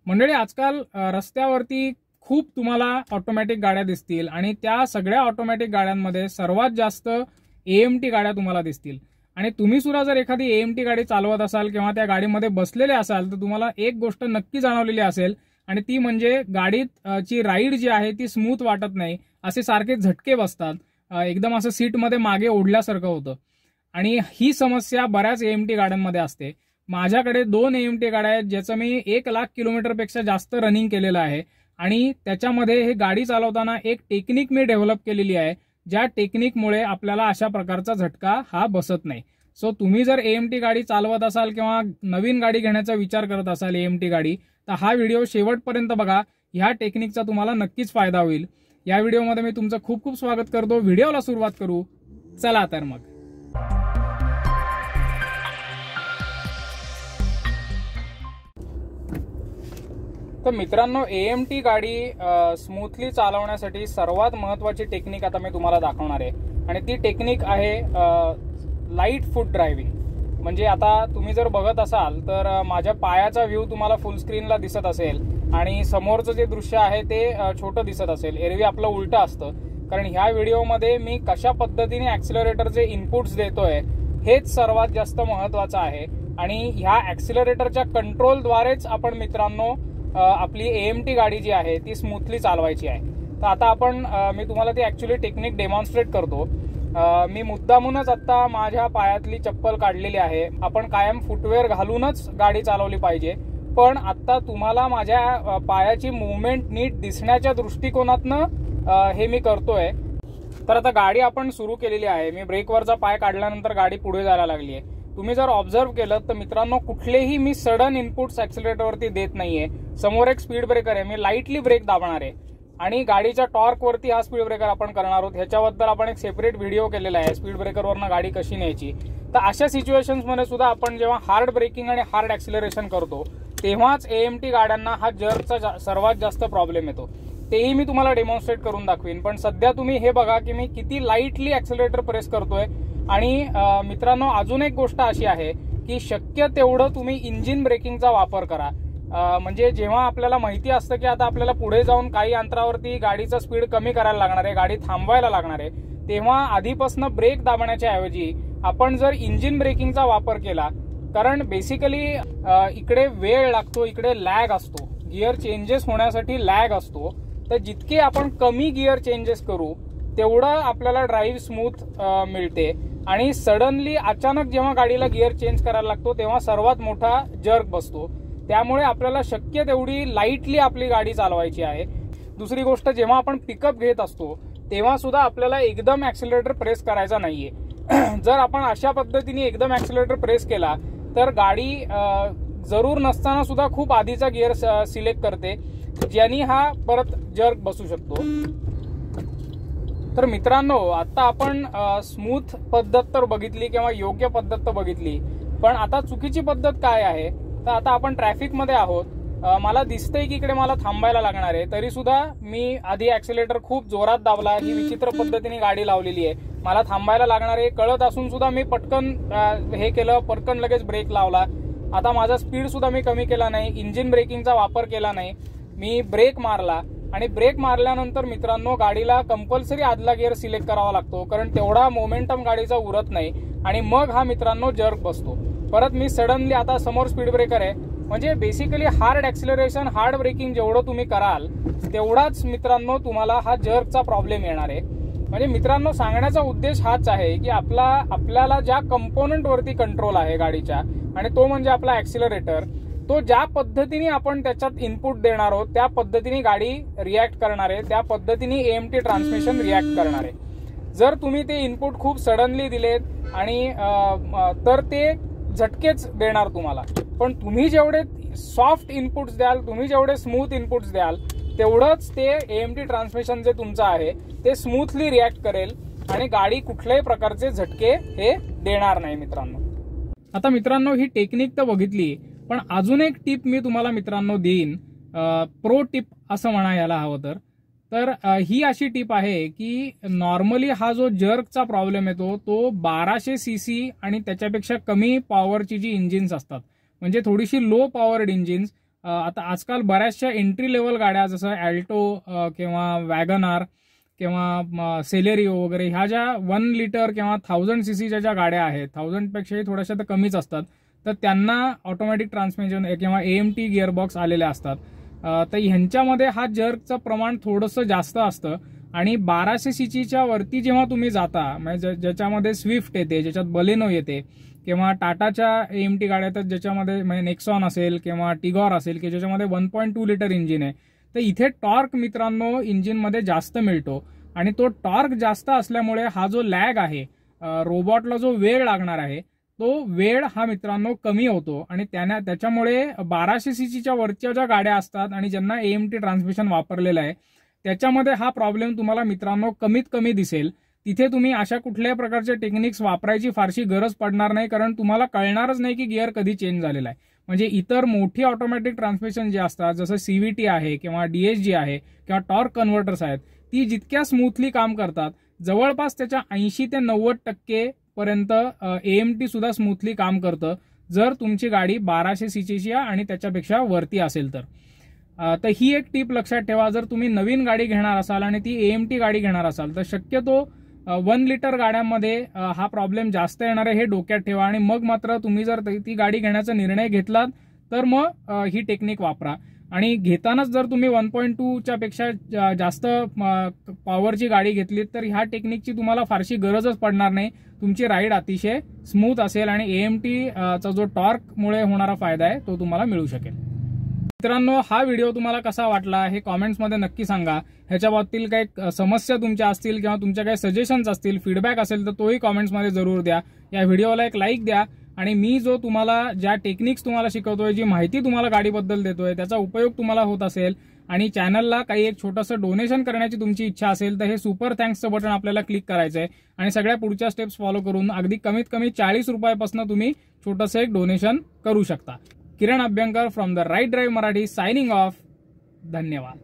मंडळी, आजकाल रस्त्यावरती खूप तुम्हाला ऑटोमॅटिक गाड्या दिसतील आणि त्या सगळ्या ऑटोमॅटिक गाड्यांमध्ये सर्वात जास्त एएमटी गाड्या तुम्हाला दिसतील. आणि तुम्ही सुद्धा जर एखादी एएमटी गाडी चालवत असाल किंवा त्या गाडीमध्ये बसलेले असाल तर तुम्हाला एक गोष्ट नक्की जाणवलेली असेल आणि ती म्हणजे गाडीत ची राईड जी आहे ती स्मूथ वाटत नाही. असे सारखे झटके बसतात, एकदम असं सीटमध्ये मागे ओढल्यासारखं होतं. आणि ही समस्या बऱ्याच एएमटी गाड्यांमध्ये असते. माझ्याकडे 2 एएमटी गाड्या आहेत ज्याचं मी 1,00,000 किलोमीटरपेक्षा जास्त रनिंग केलेलं आहे. आणि त्याच्यामध्ये हे गाडी चालवताना एक टेक्निक मी डेव्हलप केलेली आहे, ज्या टेक्निकमुळे आपल्याला अशा प्रकारचा झटका हा बसत नाही. सो तुम्ही जर एएमटी गाडी चालवत असाल किंवा नवीन गाडी घेण्याचा विचार करत असाल एएमटी गाडी, तर हा व्हिडिओ शेवटपर्यंत बघा. ह्या टेक्निकचा तुम्हाला नक्कीच फायदा होईल. या व्हिडिओमध्ये मी तुमचं खूप खूप स्वागत करतो. व्हिडिओला सुरुवात करू. चला तर मग. तर मित्रांनो, एएमटी गाडी स्मूथली चालवण्यासाठी सर्वात महत्वाची टेक्निक आता मी तुम्हाला दाखवणार आहे. आणि ती टेक्निक आहे लाईट फूट ड्रायव्हिंग. म्हणजे आता तुम्ही जर बघत असाल तर माझ्या पायाचा व्ह्यू तुम्हाला फुल स्क्रीनला दिसत असेल आणि समोरचं जे दृश्य आहे ते छोटं दिसत असेल. एरवी आपलं उलटं असतं, कारण ह्या व्हिडिओमध्ये मी कशा पद्धतीने ऍक्सिलरेटरचे इनपुट्स देतोय हेच सर्वात जास्त महत्वाचं आहे. आणि ह्या ऍक्सिलरेटरच्या कंट्रोलद्वारेच आपण मित्रांनो आपली एएमटी गाडी जी आहे ती स्मूथली चालवायची आहे. तर आता मी तुम्हाला ती ऍक्च्युली टेक्निक डेमॉन्स्ट्रेट करतो. मी मुद्दामूनच आता माझ्या पायातली चप्पल काढलेली आहे. आपण कायम फुटवेअर घालूनच गाडी चालवली पाहिजे, पण आता तुम्हाला माझ्या पायाची मुवमेंट नीट दिसण्याच्या दृष्टिकोनातनं हे मी करतोय. तर आता गाडी आपण सुरू केलेली आहे. मी ब्रेकवरचा पाय काढल्यानंतर गाडी पुढे जायला लागली आहे. तुम्ही जर ऑब्झर्व्ह केलं तर मित्रांनो, कुठलेही मी सडन इनपुट्स ऍक्सिलरेटरवरती देत नाहीये. समोर एक स्पीड ब्रेकर आहे, मी लाईटली ब्रेक दाबणार आहे आणि गाडीच्या टॉर्कवरती हा स्पीड ब्रेकर आपण करणार आहोत. ह्याच्याबद्दल आपण एक सेपरेट व्हिडिओ केलेला आहे, स्पीड ब्रेकरवरनं गाडी कशी न्यायची. तर अशा सिच्युएशन्समध्ये सुद्धा आपण जेव्हा हार्ड ब्रेकिंग आणि हार्ड ऍक्सिलरेशन करतो तेव्हाच एएमटी गाड्यांना हा जर्कचा सर्वात जास्त प्रॉब्लेम येतो. तेही मी तुम्हाला डेमॉन्स्ट्रेट करून दाखवीन. पण सध्या तुम्ही हे बघा की मी किती लाईटली ऍक्सिलरेटर प्रेस करतोय. आणि मित्रांनो, अजून एक गोष्ट अशी आहे की शक्य तेवढं तुम्ही इंजिन ब्रेकिंगचा वापर करा. म्हणजे जेव्हा आपल्याला माहिती असतं की आता आपल्याला पुढे जाऊन काही अंतरावरती गाडीचा स्पीड कमी करायला लागणार आहे, गाडी थांबवायला लागणार आहे, तेव्हा आधीपासून ब्रेक दाबण्याच्या ऐवजी आपण जर इंजिन ब्रेकिंगचा वापर केला, कारण बेसिकली इकडे वेळ लागतो, इकडे लॅग असतो, गिअर चेंजेस होण्यासाठी लॅग असतो. तर जितके आपण कमी गिअर चेंजेस करू तेवढं आपल्याला ड्राईव्ह स्मूथ मिळते. आणि सडनली अचानक जेव्हा गाडीला गिअर चेंज करायला लागतो तेव्हा सर्वात मोठा जर्क बसतो. त्यामुळे आपल्याला शक्य तेवढी लाईटली आपली गाडी चालवायची आहे. दुसरी गोष्ट, जेव्हा आपण पिकअप घेत असतो तेव्हा सुद्धा आपल्याला एकदम ऍक्सिलरेटर प्रेस करायचा नाहीये. जर आपण अशा पद्धतीने एकदम ऍक्सिलरेटर प्रेस केला तर गाडी जरूर नसताना सुद्धा खूप आधीचा गिअर सिलेक्ट करते, ज्याने हा परत जर्क बसू शकतो. तर मित्रांनो, आता आपण स्मूथ पद्धत तर बघितली किंवा योग्य पद्धत तर बघितली, पण आता चुकीची पद्धत काय आहे. तर आता आपण ट्रॅफिकमध्ये आहोत, मला दिसतंय की इकडे मला थांबायला लागणार आहे, तरी सुद्धा मी आधी ऍक्सिलेटर खूप जोरात दाबला. ही विचित्र पद्धतीने गाडी लावलेली आहे, मला थांबायला लागणार आहे कळत असून सुद्धा मी पटकन हे केलं, पटकन लगेच ब्रेक लावला. आता माझा स्पीड सुद्धा मी कमी केला नाही, इंजिन ब्रेकिंगचा वापर केला नाही, मी ब्रेक मारला. आणि ब्रेक मारल्यानंतर मित्रांनो, गाडीला कंपल्सरी आदला गिअर सिलेक्ट करावा लागतो, कारण तेवढा मोमेंटम गाडीचा उरत नाही आणि मग हा मित्रांनो जर्क बसतो. परत मी सडनली, आता समोर स्पीड ब्रेकर आहे, म्हणजे basically hard acceleration, hard braking जेवढं तुम्ही कराल तेवढाच मित्रांनो तुम्हाला हा जर्कचा प्रॉब्लेम येणार आहे. म्हणजे मित्रांनो, सांगण्याचा उद्देश हाच आहे की आपल्याला ज्या कंपोनंट वरती कंट्रोल आहे गाडीच्या, आणि तो म्हणजे आपला ऍक्सिलरेटर, तो ज्या पद्धतीने आपण त्याच्यात इनपुट देणार आहोत त्या पद्धतीने गाडी रिॲक्ट करणार आहे, त्या पद्धतीने एएमटी ट्रान्समिशन रिॲक्ट करणार आहे. जर तुम्ही ते इनपुट खूप सडनली दिलेत आणि तर ते झटकेच देणार तुम्हाला. पण तुम्ही जेवढे सॉफ्ट इनपुट्स द्याल, तुम्ही जेवढे स्मूथ इनपुट्स द्याल, तेवढंच ते एएमटी ट्रान्समिशन जे तुमचं आहे ते स्मूथली रिॲक्ट करेल आणि गाडी कुठल्याही प्रकारचे झटके हे देणार नाही. मित्रांनो, आता मित्रांनो, ही टेक्निक तर बघितली, पण अजून एक टिप मी तुम्हाला मित्रांनो देईन, प्रो टिप असं म्हणायला हवं तर ही अशी टिप आहे की नॉर्मली हा जो जर्कचा प्रॉब्लेम येतो तो 1200 सीसी आणि त्याच्यापेक्षा कमी पॉवरची जी इंजिन्स असतात, म्हणजे थोडीशी लो पॉवर्ड इंजिन्स, आता आजकाल बऱ्याचशा एंट्री लेवल गाड्या जसं अल्टो किंवा वॅगनार किंवा सेलेरिओ वगैरे ह्या ज्या 1 लिटर किंवा 1000 सीसीच्या ज्या गाड्या आहेत, 1000 पेक्षाही थोड्याशा तर कमीच असतात, तर त्यांना ऑटोमॅटिक ट्रान्समिशन किंवा AMT गिअरबॉक्स आलेले असतात. तर ह्यांच्यामध्ये हा जर्कचं प्रमाण थोडंसं जास्त असतं आणि 1200 सीसीच्या वरती जेव्हा तुम्ही जाता, म्हणजे ज्याच्यामध्ये स्विफ्ट येते, ज्याच्यात बलेनो येते किंवा टाटाच्या AMT गाड्या तर ज्याच्यामध्ये म्हणजे नेक्सॉन असेल किंवा टिगॉर असेल की ज्याच्यामध्ये 1.2 लिटर इंजिन आहे, तर इथे टॉर्क मित्रांनो इंजिनमध्ये जास्त मिळतो आणि तो टॉर्क जास्त असल्यामुळे हा जो लॅग आहे, रोबोटला जो वेळ लागणार आहे तो वेळ हा मित्रांनो कमी होतो आणि त्याच्यामुळे 1200 सीसीच्या वरच्या ज्या गाड्या असतात आणि ज्यांना AMT ट्रान्समिशन वापरलेलं आहे त्याच्यामध्ये हा प्रॉब्लेम तुम्हाला मित्रांनो कमीत कमी दिसेल. तिथे तुम्ही अशा कुठल्याही प्रकारचे टेक्निक्स वापरायची फारशी गरज पडणार नाही, कारण तुम्हाला कळणारच नाही की गिअर कधी चेंज झालेला आहे. म्हणजे इतर मोठी ऑटोमॅटिक ट्रान्समिशन जे असतात जसं CVT आहे किंवा DSG आहे किंवा टॉर्क कन्व्हर्टर्स आहेत, ती जितक्या स्मूथली काम करतात जवळपास त्याच्या 80 ते 90% पर्यंत AMT सुद्धा स्मूथली काम करतं जर तुमची गाडी 1200 सीसीची आणि त्याच्यापेक्षा वरती असेल तर. तर ही एक टीप लक्षात ठेवा. जर तुम्ही नवीन गाडी घेणार असाल आणि ती AMT गाडी घेणार असाल तर शक्यतो 1 लिटर गाड्यांमध्ये हा प्रॉब्लेम जास्त येणार आहे हे डोक्यात ठेवा आणि मग मात्र तुम्ही जर ती गाडी घेण्याचा निर्णय घेतलात तर मग ही टेक्निक वापरा. आणि घेतानाच जर तुम्ही 1.2च्या पेक्षा जास्त पॉवरची गाडी घेतली तर ह्या टेक्निकची तुम्हाला फारशी गरजच पडणार नाही. तुमची राईड अतिशय स्मूथ असेल आणि AMT चा जो टॉर्कमुळे होणारा फायदा आहे तो तुम्हाला मिळू शकेल. मित्रांनो, हा व्हिडिओ तुम्हाला कसा वाटला हे कॉमेंट्समध्ये नक्की सांगा. ह्याच्या बाबतीत काही समस्या तुमच्या असतील किंवा तुमच्या काही सजेशन्स असतील, फीडबॅक असेल तर तोही कॉमेंट्समध्ये जरूर द्या. या व्हिडिओला एक लाईक द्या आणि मी जो तुम्हाला ज्या टेक्निक्स तुम्हाला शिकवतोय, जी माहिती तुम्हाला गाडीबद्दल देतोय त्याचा उपयोग तुम्हाला होत असेल आणि चॅनलला काही एक छोटंसं डोनेशन करण्याची तुमची इच्छा असेल तर हे सुपर थँक्सचं बटन आपल्याला क्लिक करायचं आहे आणि सगळ्या पुढच्या स्टेप्स फॉलो करून अगदी कमीत कमी 40 रुपयापासून तुम्ही छोटंसं एक डोनेशन करू शकता. Kiran Abhyankar from the right drive Marathi signing off. धन्यवाद.